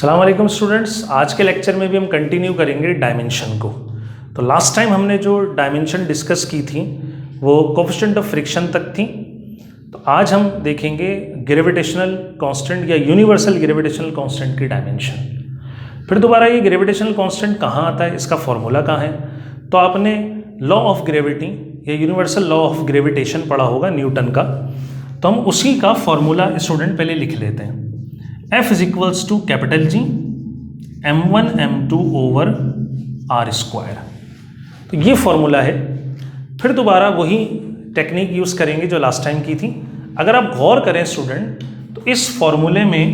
अस्सलाम वालेकुम स्टूडेंट्स, आज के लेक्चर में भी हम कंटिन्यू करेंगे डायमेंशन को। तो लास्ट टाइम हमने जो डायमेंशन डिस्कस की थी वो कोएफिशिएंट ऑफ फ्रिक्शन तक थी। तो आज हम देखेंगे ग्रेविटेशनल कांस्टेंट या यूनिवर्सल ग्रेविटेशनल कांस्टेंट की डायमेंशन। फिर दोबारा ये ग्रेविटेशनल कांस्टेंट कहाँ आता है, इसका फॉर्मूला कहाँ है। तो आपने लॉ ऑफ ग्रेविटी या यूनिवर्सल लॉ ऑफ ग्रेविटेशन पढ़ा होगा न्यूटन का, तो हम उसी का फॉर्मूला स्टूडेंट पहले लिख लेते हैं। F is equals to capital G m1 m2 over R square. तो ये फॉर्मूला है। फिर दोबारा वही टेक्निक यूज़ करेंगे जो लास्ट टाइम की थी। अगर आप गौर करें स्टूडेंट, तो इस फॉर्मूले में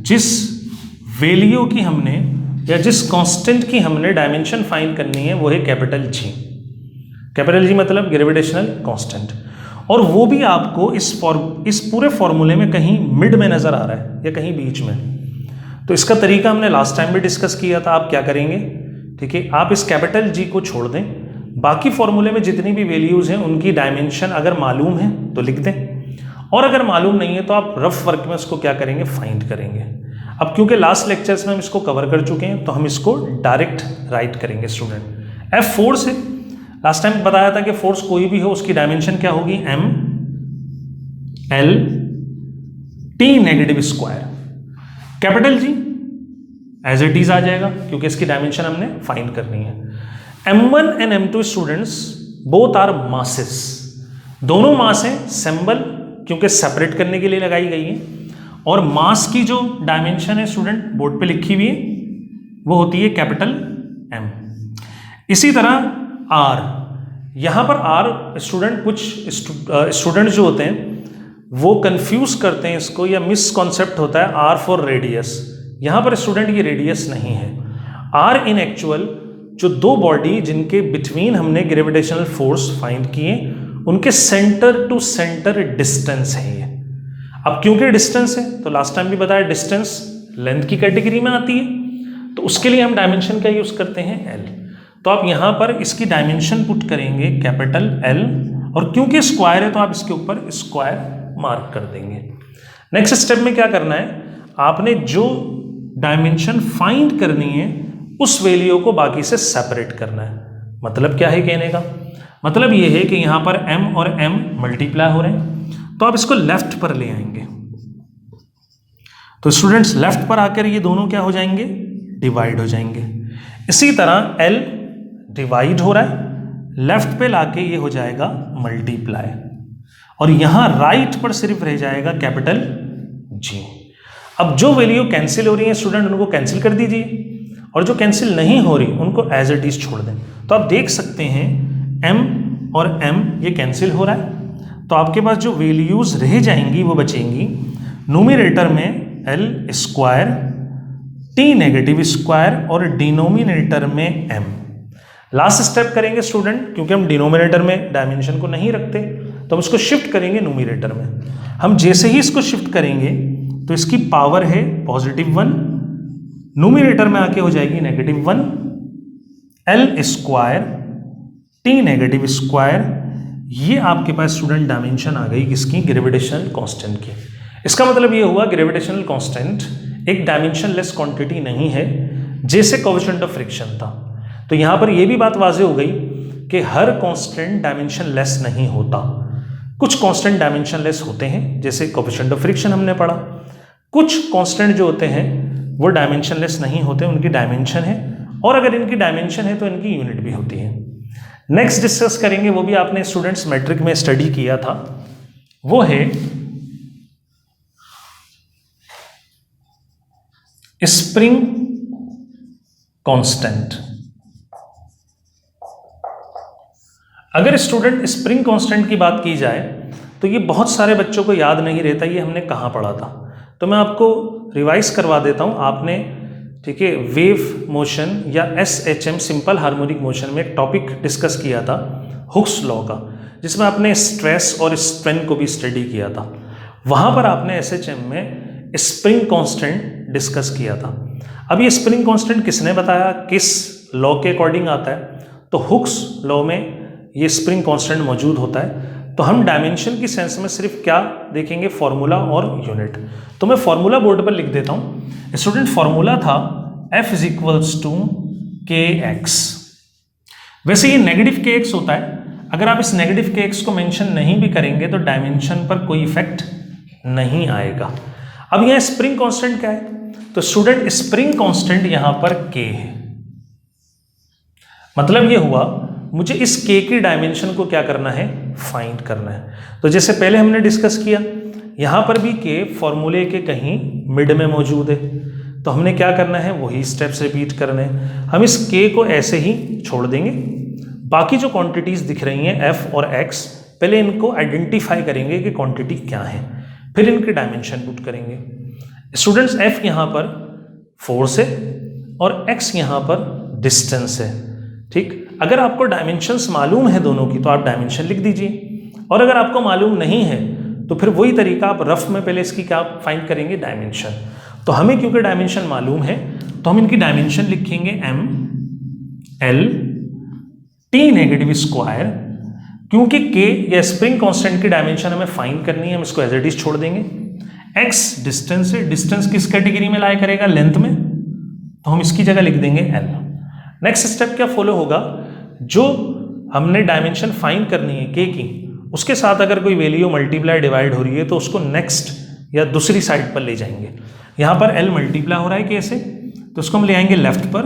जिस वैल्यू की हमने या जिस कांस्टेंट की हमने डायमेंशन फाइंड करनी है वो है कैपिटल G। कैपिटल G मतलब ग्रेविटेशनल कांस्टेंट, और वो भी आपको इस पूरे फॉर्मूले में कहीं मिड में नज़र आ रहा है या कहीं बीच में। तो इसका तरीका हमने लास्ट टाइम भी डिस्कस किया था। आप क्या करेंगे, ठीक है, आप इस कैपिटल G को छोड़ दें, बाकी फॉर्मूले में जितनी भी वैल्यूज़ हैं उनकी डायमेंशन अगर मालूम है तो लिख दें, और अगर मालूम नहीं है तो आप रफ वर्क में उसको क्या करेंगे, फाइंड करेंगे। अब क्योंकि लास्ट लेक्चर्स में हम इसको कवर कर चुके हैं तो हम इसको डायरेक्ट राइट करेंगे स्टूडेंट। F फोर्स है, लास्ट टाइम बताया था कि फोर्स कोई भी हो उसकी डायमेंशन क्या होगी, m l t negative square. Capital G as it is आ जाएगा क्योंकि इसकी डायमेंशन हमने फाइंड करनी है। m1 and m2 students both are masses, दोनों मास हैं, सिंबल क्योंकि सेपरेट करने के लिए लगाई गई है, और मास की जो डायमेंशन है स्टूडेंट बोर्ड पे लिखी हुई है वो होती है कैपिटल M। इसी तरह R, यहाँ पर R स्टूडेंट, कुछ स्टूडेंट जो होते हैं वो कंफ्यूज करते हैं इसको, या मिस कॉन्सेप्ट होता है R फॉर रेडियस। यहाँ पर स्टूडेंट ये रेडियस नहीं है। R इन एक्चुअल जो दो बॉडी जिनके बिटवीन हमने ग्रेविटेशनल फोर्स फाइंड किए उनके सेंटर टू सेंटर डिस्टेंस है ये। अब क्योंकि डिस्टेंस है तो लास्ट टाइम भी बताया डिस्टेंस लेंथ की कैटेगरी में आती है, तो उसके लिए हम डायमेंशन का यूज करते हैं L। तो आप यहाँ पर इसकी डायमेंशन पुट करेंगे कैपिटल L, और क्योंकि स्क्वायर है तो आप इसके ऊपर स्क्वायर मार्क कर देंगे। नेक्स्ट स्टेप में क्या करना है, आपने जो डायमेंशन फाइंड करनी है उस वैल्यू को बाकी से सेपरेट करना है। मतलब क्या है कहने का, मतलब ये है कि यहाँ पर m और m मल्टीप्लाई हो रहे हैं, तो आप इसको लेफ्ट पर ले आएंगे। तो स्टूडेंट्स लेफ्ट पर आकर ये दोनों क्या हो जाएंगे, डिवाइड हो जाएंगे। इसी तरह L डिवाइड हो रहा है, लेफ्ट पे लाके ये हो जाएगा मल्टीप्लाई, और यहां राइट पर सिर्फ रह जाएगा कैपिटल G। अब जो वैल्यू कैंसिल हो रही है स्टूडेंट उनको कैंसिल कर दीजिए, और जो कैंसिल नहीं हो रही उनको एज इट इज छोड़ दें। तो आप देख सकते हैं M और M ये कैंसिल हो रहा है, तो आपके पास जो वैल्यूज रह जाएंगी वो बचेंगी न्यूमरेटर में L square T negative square और डिनोमिनेटर में M। लास्ट स्टेप करेंगे स्टूडेंट, क्योंकि हम डिनोमिनेटर में डायमेंशन को नहीं रखते तो हम इसको शिफ्ट करेंगे न्यूमरेटर में। हम जैसे ही इसको शिफ्ट करेंगे तो इसकी पावर है +1, न्यूमरेटर में आके हो जाएगी -1, L square T negative square. ये आपके पास स्टूडेंट डायमेंशन आ गई किसकी, ग्रेविटेशनल कांस्टेंट की। इसका मतलब ये हुआ ग्रेविटेशनल कांस्टेंट एक डायमेंशन लेस क्वांटिटी नहीं है जैसे कोएफिशिएंट ऑफ फ्रिक्शन था। तो यहां पर यह भी बात वाज़ेह हो गई कि हर कांस्टेंट डायमेंशन लेस नहीं होता। कुछ कांस्टेंट डायमेंशन लेस होते हैं जैसे कोएफिशिएंट ऑफ फ्रिक्शन हमने पढ़ा, कुछ कांस्टेंट जो होते हैं वो डायमेंशन लेस नहीं होते, उनकी डायमेंशन है, और अगर इनकी डायमेंशन है तो इनकी यूनिट भी होती है। नेक्स्ट डिस्कस करेंगे, वो भी आपने स्टूडेंट्स मैट्रिक में स्टडी किया था, वो है स्प्रिंग कांस्टेंट। अगर स्टूडेंट स्प्रिंग कांस्टेंट की बात की जाए तो ये बहुत सारे बच्चों को याद नहीं रहता ये हमने कहाँ पढ़ा था, तो मैं आपको रिवाइज करवा देता हूँ। आपने, ठीक है, वेव मोशन या SHM सिंपल हार्मोनिक मोशन में एक टॉपिक डिस्कस किया था हुक्स लॉ का, जिसमें आपने स्ट्रेस और स्ट्रेन को भी स्टडी किया था। वहाँ पर आपने SHM में स्प्रिंग कांस्टेंट डिस्कस किया था। अब ये स्प्रिंग कांस्टेंट किसने बताया, किस लॉ के अकॉर्डिंग आता है, तो हुक्स लॉ में ये स्प्रिंग कांस्टेंट मौजूद होता है। तो हम डायमेंशन की सेंस में सिर्फ क्या देखेंगे, फॉर्मूला और यूनिट। तो मैं फॉर्मूला बोर्ड पर लिख देता हूं। स्टूडेंट फॉर्मूला था F is equals to kx। वैसे ये नेगेटिव kx होता है, अगर आप इस नेगेटिव kx को मेंशन नहीं भी करेंगे तो डायमेंशन पर कोई इफेक्ट नहीं आएगा। अब यहां स्प्रिंग कांस्टेंट क्या है, तो स्टूडेंट स्प्रिंग कांस्टेंट यहां पर k है। मतलब ये हुआ मुझे इस k की डायमेंशन को क्या करना है, फाइंड करना है। तो जैसे पहले हमने डिस्कस किया, यहां पर भी k फॉर्मूले के कहीं मिड में मौजूद है, तो हमने क्या करना है, वही स्टेप्स रिपीट करने हैं। हम इस k को ऐसे ही छोड़ देंगे। बाकी जो क्वांटिटीज दिख रही हैं f और x, पहले इनको आइडेंटिफाई करेंगे कि क्वांटिटी क्या है, फिर इनकी डायमेंशन पुट करेंगे। स्टूडेंट्स f यहां पर फोर्स है और x यहां पर डिस्टेंस है, ठीक। अगर आपको डायमेंशंस मालूम है दोनों की तो आप डायमेंशन लिख दीजिए, और अगर आपको मालूम नहीं है तो फिर वही तरीका आप रफ में पहले इसकी क्या फाइंड करेंगे, डायमेंशन। तो हमें क्योंकि डायमेंशन मालूम है तो हम इनकी डायमेंशन लिखेंगे m l t negative square, क्योंकि k या स्प्रिंग कांस्टेंट की डायमेंशन हमें फाइंड करनी है, हम इसको एज इट इज छोड़ देंगे। x डिस्टेंस है, डिस्टेंस किस कैटेगरी में लाया करेगा, लेंथ में, तो हम इसकी जगह लिख देंगे l। नेक्स्ट स्टेप क्या फॉलो होगा, जो हमने डायमेंशन फाइंड करनी है k की, उसके साथ अगर कोई वैल्यू मल्टीप्लाई डिवाइड हो रही है तो उसको नेक्स्ट या दूसरी साइड पर ले जाएंगे। यहाँ पर l मल्टीप्लाई हो रहा है k से, तो उसको हम ले आएंगे लेफ्ट पर,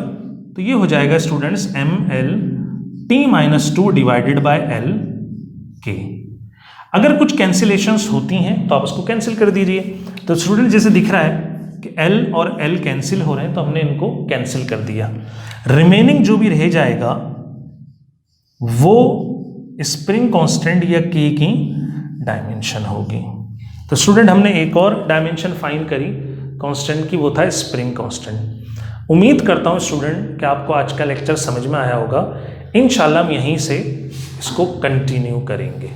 तो ये हो जाएगा students m l t - 2 divided by l k। अगर कुछ कैंसिलेशंस होती हैं तो आप उसको कैंसिल कर दीजिए। तो स्टूडेंट जैसे दिख रहा है कि l और l कैंसिल हो रहे हैं, तो हमने इनको कैंसिल कर दिया। रिमेनिंग जो भी रह जाएगा वो स्प्रिंग कांस्टेंट या k की डायमेंशन होगी। तो स्टूडेंट हमने एक और डायमेंशन फाइंड करी कांस्टेंट की, वो था स्प्रिंग कांस्टेंट। उम्मीद करता हूं स्टूडेंट कि आपको आज का लेक्चर समझ में आया होगा। इंशाल्लाह हम यहीं से इसको कंटिन्यू करेंगे।